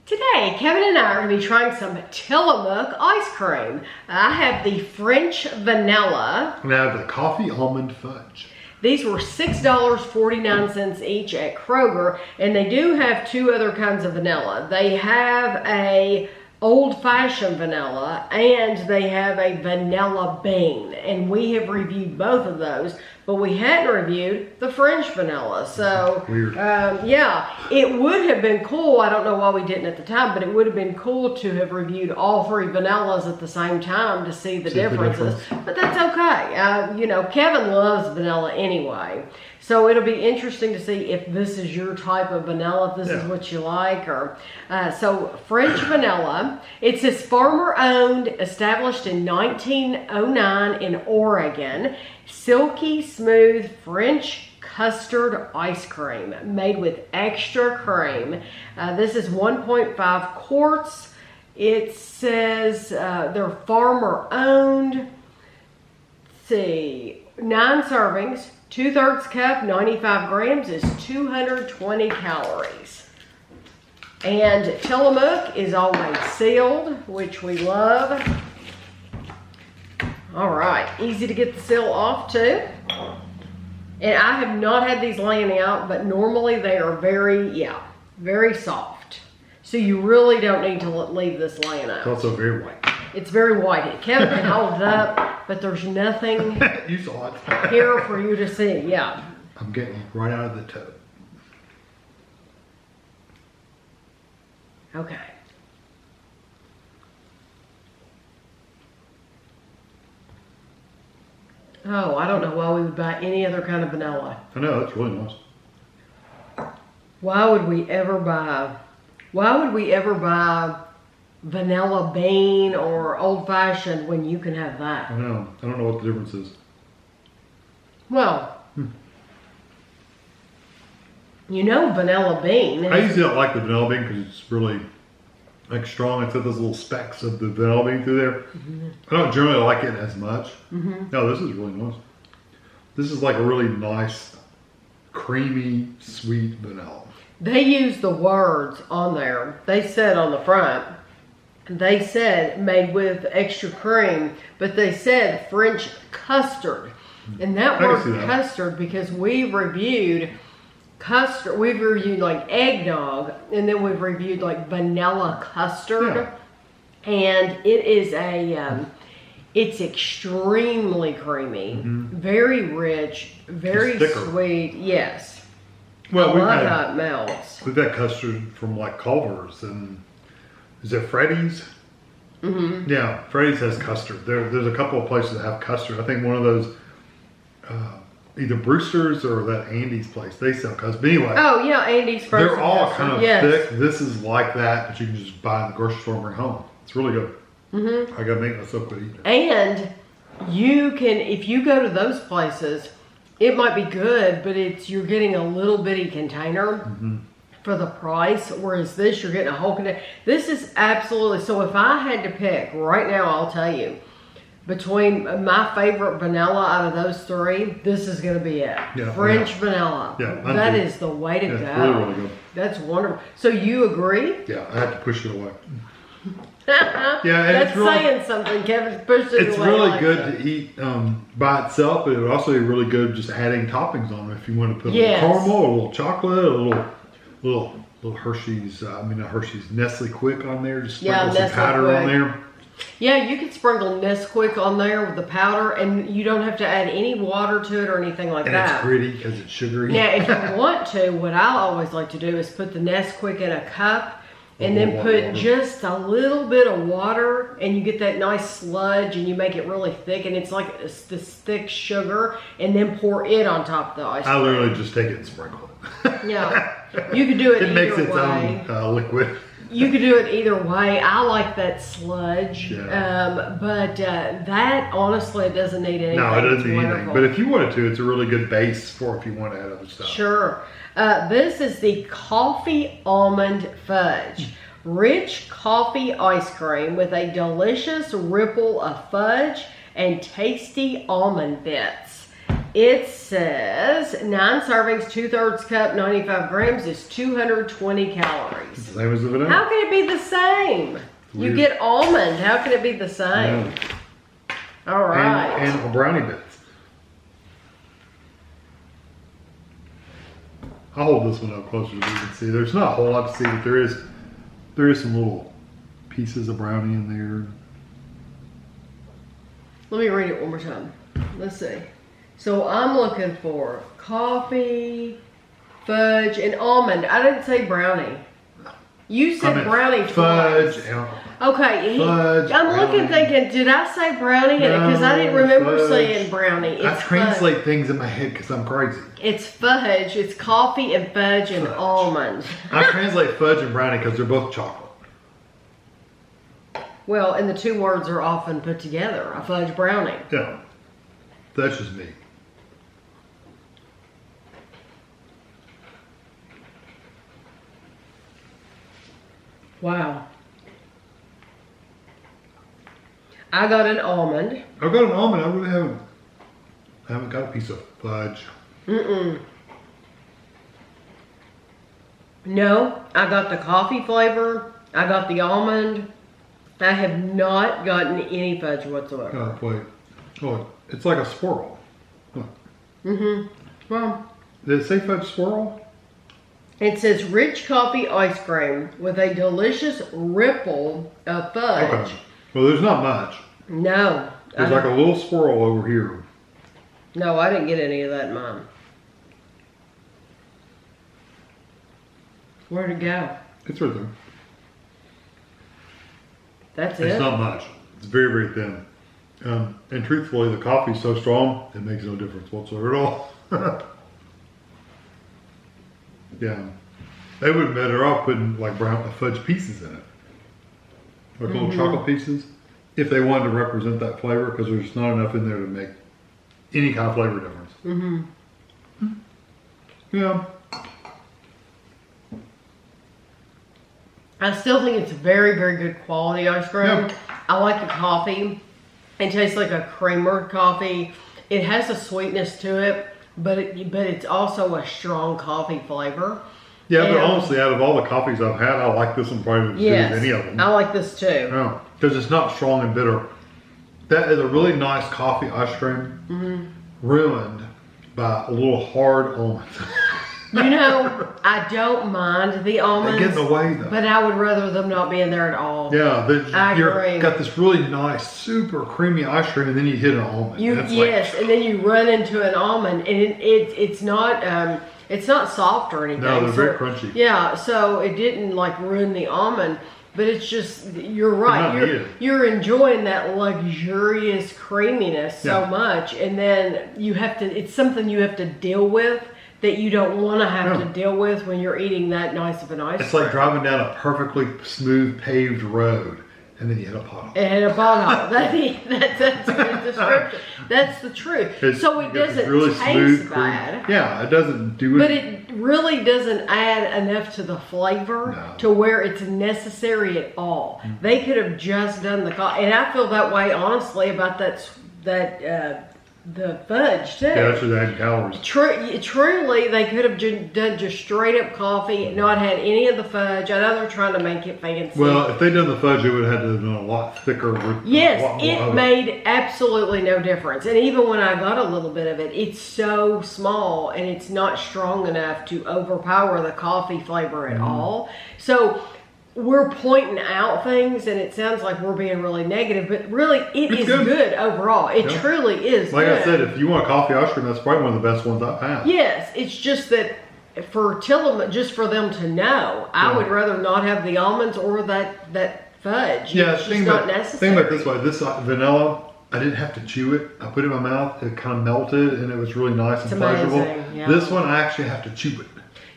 Today, Kevin and I are going to be trying some Tillamook ice cream. I have the French vanilla. And I have the coffee almond fudge. These were $6.49 each at Kroger, and they do have two other kinds of vanilla. They have a old-fashioned vanilla, and they have a vanilla bean, and we have reviewed both of those, but we hadn't reviewed the French vanilla. So Weird. Yeah, it would have been cool. I don't know why we didn't at the time, but it would have been cool to have reviewed all three vanillas at the same time to see the differences. But that's okay. You know, Kevin loves vanilla anyway, so it'll be interesting to see if this is your type of vanilla, if this is what you like. Or so French vanilla. It says farmer owned, established in 1909 in Oregon. Silky smooth French custard ice cream made with extra cream. This is 1.5 quarts. It says they're farmer owned. Let's see, 9 servings, 2/3 cup, 95 grams is 220 calories. And Tillamook is always sealed, which we love. All right, easy to get the seal off too. And I have not had these laying out, but normally they are very soft. So you really don't need to leave this laying out. It's also very white. It's very white. Kevin can hold it up, but there's nothing You saw it. here for you to see. Yeah. I'm getting right out of the tub. Okay. Oh, I don't know why we would buy any other kind of vanilla. I know, that's really nice. Why would we ever buy vanilla bean or old fashioned when you can have that? I know. I don't know what the difference is. Well, you know vanilla bean. I usually don't like the vanilla bean because it's really like strong. It's got those little specks of the vanilla bean through there. I don't generally like it as much. No, this is really nice. This is like a really nice, creamy, sweet vanilla. They use the words on there. They said on the front, they said made with extra cream, but they said French custard. And that word custard, because we reviewed custard, we've reviewed like eggnog, and then we've reviewed like vanilla custard. And it is it's extremely creamy, very rich, very sweet. Yes. Well, I love how it melts. We've had custard from like Culver's, and is it Freddy's? Yeah, Freddy's has custard. There's a couple of places that have custard. I think one of those, either Brewster's or that Andy's place, they sell custard. But anyway. Oh yeah, Andy's frozen they're all custard. kind of thick. This is like that, but you can just buy in the grocery store and bring home. It's really good. I gotta make myself good eating it. And you can, if you go to those places, it might be good, but you're getting a little bitty container for the price, whereas this, you're getting a whole container. This is absolutely, so if I had to pick right now, I'll tell you, between my favorite vanilla out of those three, this is going to be it. French vanilla. Yeah, that is the way to go. Really, really good. That's wonderful. So you agree? Yeah, I had to push it away. And that's really, saying something. Kevin's pushed it away. It's really good to eat by itself, but it would also be really good just adding toppings on it if you want to put a little caramel, a little chocolate, a little Hershey's, not Hershey's, Nestle Quick on there. Just sprinkle some powder on there. Yeah, you could sprinkle Nesquik on there with the powder, and you don't have to add any water to it or anything like that. And it's gritty because it's sugary. Now, if you want to, what I always like to do is put the Nesquik in a cup, and then put just a little bit of water, and you get that nice sludge, and you make it really thick, and it's like this thick sugar, and then pour it on top of the ice cream. I literally just take it and sprinkle it. Yeah, you could do it either way. It makes its own liquid. You could do it either way. I like that sludge, but that honestly doesn't need anything. No, it doesn't need anything. But if you wanted to, it's a really good base for if you want to add other stuff. Sure. This is the Coffee Almond Fudge. Rich coffee ice cream with a delicious ripple of fudge and tasty almond bits. It says 9 servings, 2/3 cup, 95 grams is 220 calories. Same as the vanilla. How can it be the same? You Weird. get almond. How can it be the same? Yeah. All right. And brownie bits. I'll hold this one up closer so you can see. There's not a whole lot to see, but there is some little pieces of brownie in there. Let me read it one more time. Let's see. So I'm looking for coffee, fudge, and almond. I didn't say brownie. You said brownie fudge. twice. And Okay. fudge, I'm looking brownie. thinking, did I say brownie? Because I didn't remember fudge. saying brownie. It's I translate fudge. things in my head because I'm crazy. It's fudge. It's coffee and fudge and Fudge. almond. I translate fudge and brownie because they're both chocolate. Well, and the two words are often put together. A fudge brownie. Yeah. That's just me. Wow. I got an almond. I've got an almond. I really haven't got a piece of fudge. No, I got the coffee flavor. I got the almond. I have not gotten any fudge whatsoever. Oh, wait. Oh, it's like a swirl. Huh. Well, Did it say fudge swirl? it says rich coffee ice cream with a delicious ripple of fudge. Okay. Well, there's not much. No. There's like a little swirl over here. No, I didn't get any of that in mine. Where'd it go? It's right there. That's It's it? not much. It's very, very thin. And truthfully, the coffee's so strong, it makes no difference whatsoever at all. Yeah. They would be better off putting like brown fudge pieces in it. Like little chocolate pieces. If they wanted to represent that flavor, because there's just not enough in there to make any kind of flavor difference. Yeah. I still think it's very, very good quality ice cream. Yeah. I like the coffee. It tastes like a creamer coffee. It has a sweetness to it, but it's also a strong coffee flavor. Yeah, but And- honestly, out of all the coffees I've had, I like this one probably as good Yes, as any of them. I like this too. Yeah, because it's not strong and bitter. That is a really nice coffee ice cream, ruined by a little hard almond. You know, I don't mind the They almonds, get in the way though. but I would rather them not be in there at all. Yeah, I you're agree. got this really nice, super creamy ice cream, and then you hit an almond. That's Yes, and then you run into an almond, and it's not soft or anything. No, they're so- very crunchy. Yeah, so it didn't like ruin the almond, but it's just you're right. not needed. You're enjoying that luxurious creaminess so Yeah. much, and then you have to. It's something you have to deal with that you don't want to have to Yeah. deal with when you're eating that nice of an ice It's cream. like driving down a perfectly smooth paved road, and then you hit a pothole. And a pothole. That's a good description. That's the truth. So it You get this doesn't really taste smooth cream. bad. Yeah, it doesn't do it. But it really doesn't add enough to the flavor No. to where it's necessary at all. They could have just done the and I feel that way honestly about the fudge too. Yeah, that's just adding calories. Truly, they could have done just straight up coffee, not had any of the fudge. I know they're trying to make it fancy. Well, if they'd done the fudge, it would have had to have done a lot thicker. With a lot Yes, more it of made absolutely no difference. And even when I got a little bit of it, it's so small and it's not strong enough to overpower the coffee flavor at all. So we're pointing out things and it sounds like we're being really negative, but really it It's is good. good overall. It Yeah. truly is Like good. I said, if you want a coffee ice cream, that's probably one of the best ones I've had. Yes, it's just that for Tillamook, just for them to know, I Yeah. would rather not have the almonds or that fudge. Yeah, It's just think not about necessary. it this way. This vanilla, I didn't have to chew it. I put it in my mouth. It kind of melted, and it was really nice and pleasurable. amazing, yeah. This one, I actually have to chew it.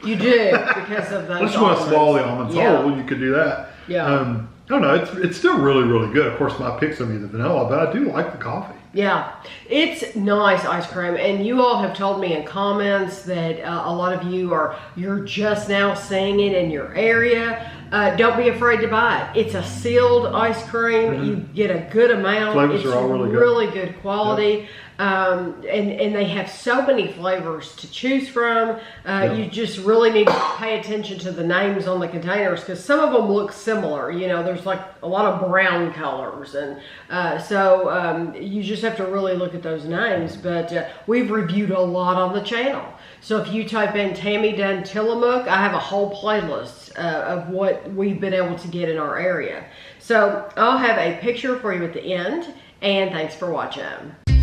You do because of those. Unless you want to swallow the almonds Yeah. whole, you could do that. Yeah. I don't know. It's still really, really good. Of course, my pick's gonna be the vanilla, but I do like the coffee. Yeah, it's nice ice cream, and you all have told me in comments that a lot of you're just now seeing it in your area. Don't be afraid to buy it. It's a sealed ice cream. You get a good amount. Flavors it's are all really good. really good quality. and they have so many flavors to choose from. You just really need to pay attention to the names on the containers, because some of them look similar. You know, there's like a lot of brown colors, and so you just have to really look at those names. But we've reviewed a lot on the channel. So if you type in Tammy Dunn Tillamook, I have a whole playlist of what we've been able to get in our area. So I'll have a picture for you at the end, and thanks for watching.